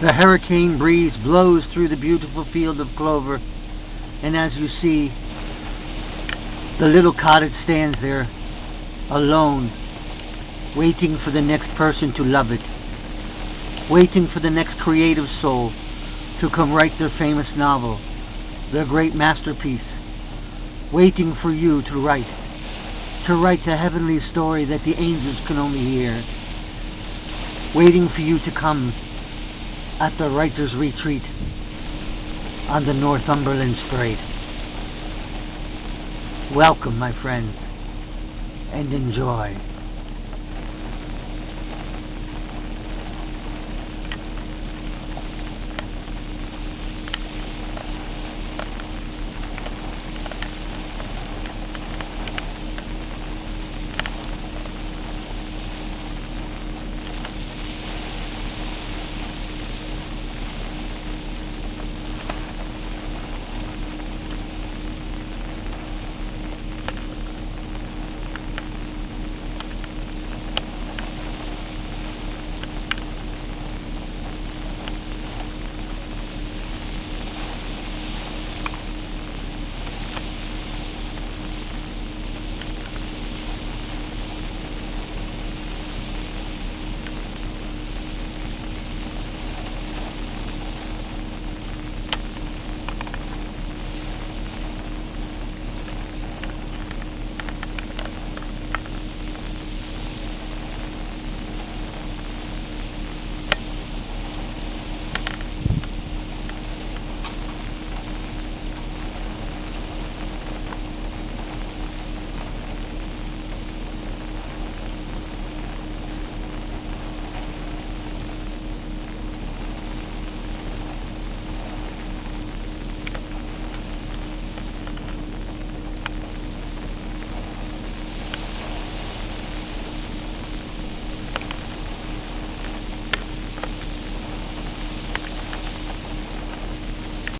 The hurricane breeze blows through the beautiful field of clover, and as you see, the little cottage stands there, alone, waiting for the next person to love it, waiting for the next creative soul to come write their famous novel, their great masterpiece, waiting for you to write the heavenly story that the angels can only hear, waiting for you to come at the writer's retreat on the Northumberland Strait. Welcome, my friends, and enjoy.